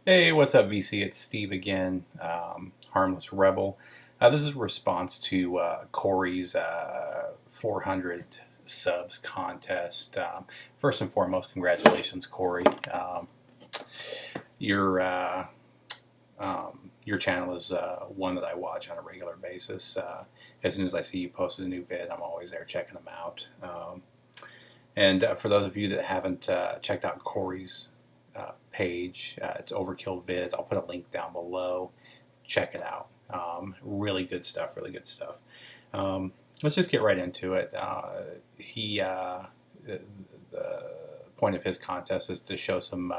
Hey, what's up, VC? It's Steve again, Harmless Rebel. This is a response to Corey's 400 subs contest. First and foremost, congratulations, Corey. Your uh, your channel is one that I watch on a regular basis. As soon as I see you posted a new vid, I'm always there checking them out. And for those of you that haven't checked out Corey's page, it's overkillvidz. I'll put a link down below. Check it out. Really good stuff. Really good stuff. Let's just get right into it. The point of his contest is to show some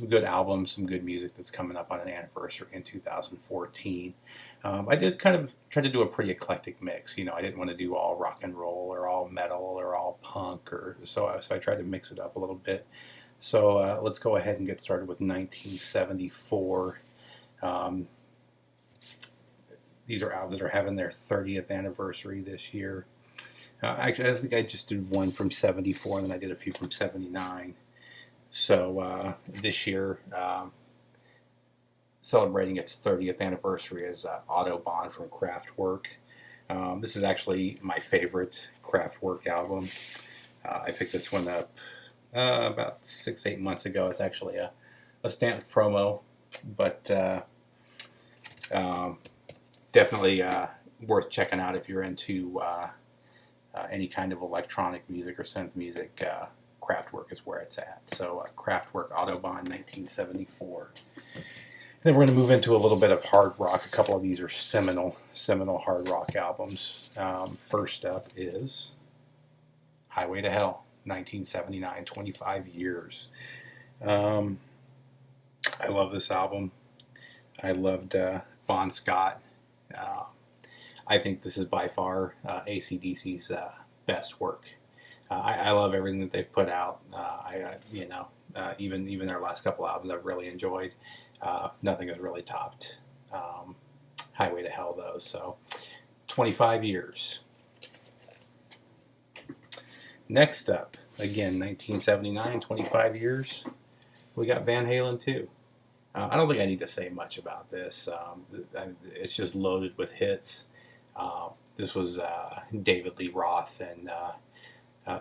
good albums, some good music that's coming up on an anniversary in 2014. I did kind of try to do a pretty eclectic mix. You know, I didn't want to do all rock and roll or all metal or all punk, or so I tried to mix it up a little bit. So let's go ahead and get started with 1974. Um, these are albums that are having their 30th anniversary this year. Actually, I think I just did one from 74, and then I did a few from 79. So this year, celebrating its 30th anniversary, is Autobahn from Kraftwerk. This is actually my favorite Kraftwerk album. I picked this one up about 6-8 months ago. It's actually a stamped promo, but definitely worth checking out if you're into any kind of electronic music or synth music. Kraftwerk is where it's at. So Kraftwerk Autobahn 1974. Then we're going to move into a little bit of hard rock. A couple of these are seminal hard rock albums. First up is Highway to Hell, 1979, 25 years. I love this album. I loved Bon Scott. I think this is by far AC/DC's best work. I love everything that they've put out. Even their last couple albums I've really enjoyed. Nothing has really topped Highway to Hell, though. So 25 years. Next up, again, 1979, 25 years, we got Van Halen 2. I don't think I need to say much about this. It's just loaded with hits. This was David Lee Roth and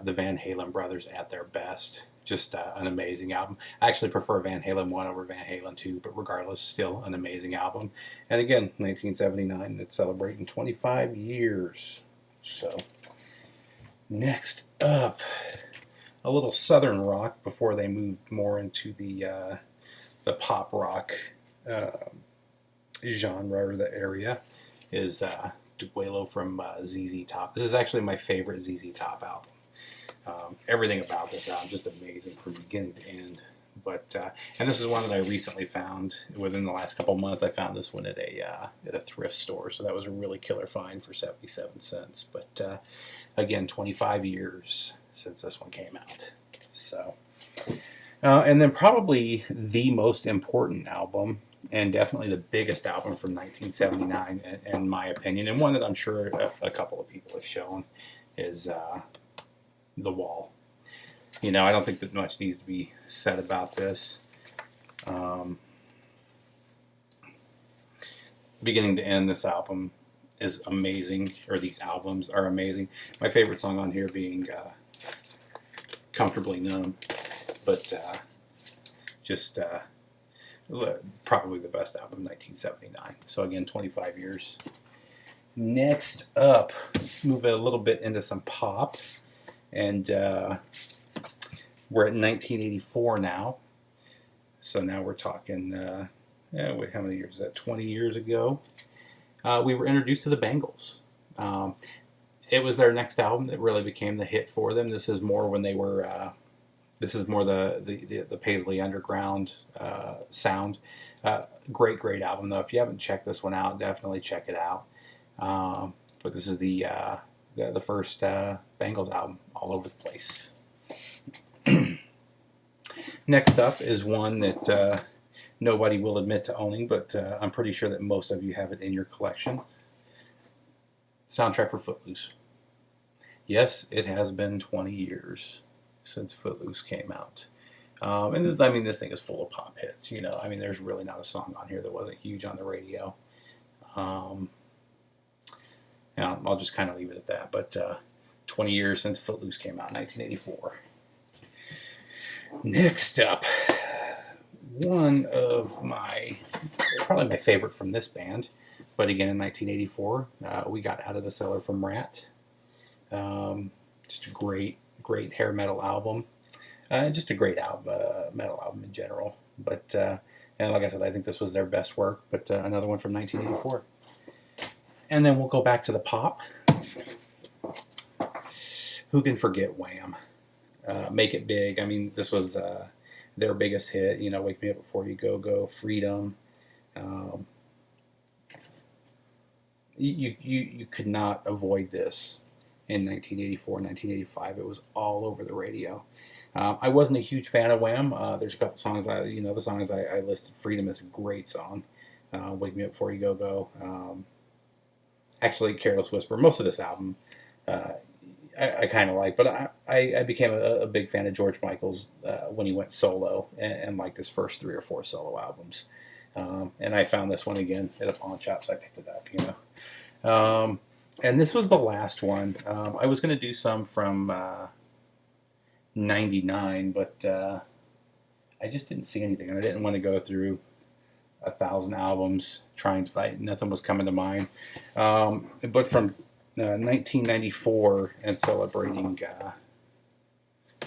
the Van Halen brothers at their best. Just an amazing album. I actually prefer Van Halen 1 over Van Halen 2, but regardless, still an amazing album. And again, 1979, it's celebrating 25 years. So, next up, a little southern rock before they moved more into the pop rock genre or the area is Duelo from ZZ Top. This is actually my favorite ZZ Top album. Everything about this album just amazing from beginning to end. But and this is one that I recently found within the last couple months. I found this one at a thrift store, so that was a really killer find for 77 cents. But again, 25 years since this one came out. So and then probably the most important album, and definitely the biggest album from 1979, in my opinion, and one that I'm sure a couple of people have shown, is The Wall. You know, I don't think that much needs to be said about this. Beginning to end, this album is amazing, or these albums are amazing. My favorite song on here being Comfortably Numb, but just probably the best album, 1979. So again, 25 years. Next up, move a little bit into some pop, and we're at 1984 now. So now we're talking, wait, how many years is that? 20 years ago. We were introduced to the Bangles. It was their next album that really became the hit for them. This is more when they were, this is more the Paisley Underground sound. Great album, though. If you haven't checked this one out, definitely check it out. But this is the first Bangles album, All Over the Place. Next up is one that nobody will admit to owning, but I'm pretty sure that most of you have it in your collection. Soundtrack for Footloose. Yes, it has been 20 years since Footloose came out. And this, I mean, this thing is full of pop hits. You know, I mean, there's really not a song on here that wasn't huge on the radio. Yeah, I'll just kind of leave it at that. But 20 years since Footloose came out in 1984. Next up, one of probably my favorite from this band, but again in 1984, we got Out of the Cellar from Rat. Just a great hair metal album. Just a great album, metal album in general. But and like I said, I think this was their best work. But another one from 1984. And then we'll go back to the pop. Who can forget Wham? Make It Big. I mean, this was their biggest hit. You know, Wake Me Up Before You Go Go, Freedom. You could not avoid this in 1984, 1985. It was all over the radio. I wasn't a huge fan of Wham. There's a couple songs, the songs I listed. Freedom is a great song. Wake Me Up Before You Go Go. Actually, Careless Whisper. Most of this album I kind of like, but I became a big fan of George Michael's when he went solo and liked his first 3 or 4 solo albums. And I found this one again at a pawn shop, so I picked it up, you know. And this was the last one. I was going to do some from 99, but I just didn't see anything, and I didn't want to go through 1,000 albums trying to find. Nothing was coming to mind. But from 1994 and celebrating. Did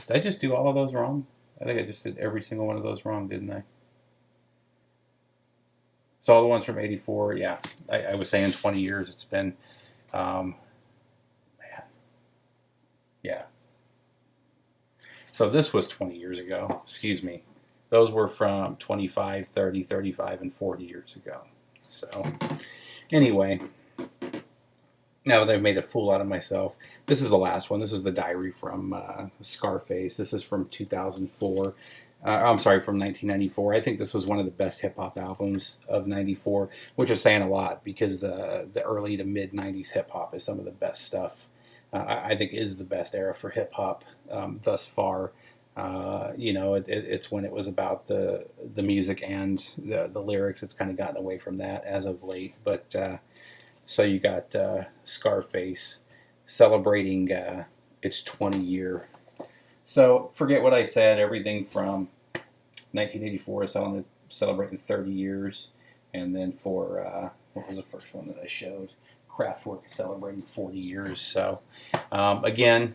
I just do all of those wrong? I think I just did every single one of those wrong, didn't I? So all the ones from 84, yeah. I was saying 20 years it's been. Man. Yeah. So this was 20 years ago. Excuse me. Those were from 25, 30, 35, and 40 years ago. So anyway, now that I've made a fool out of myself, this is the last one. This is the Diary from Scarface. This is from 2004. I'm sorry, from 1994. I think this was one of the best hip-hop albums of 94, which is saying a lot because the early to mid-90s hip-hop is some of the best stuff. I think is the best era for hip-hop thus far. It's when it was about the music and the lyrics. It's kind of gotten away from that as of late. But so you got Scarface celebrating its 20 year. So forget what I said. Everything from 1984 is celebrating 30 years, and then for what was the first one that I showed? Kraftwerk is celebrating 40 years. So again.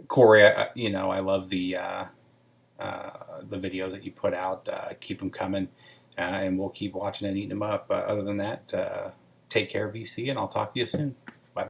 Corey, I love the videos that you put out. Keep them coming, and we'll keep watching and eating them up. Other than that, take care, VC, and I'll talk to you soon.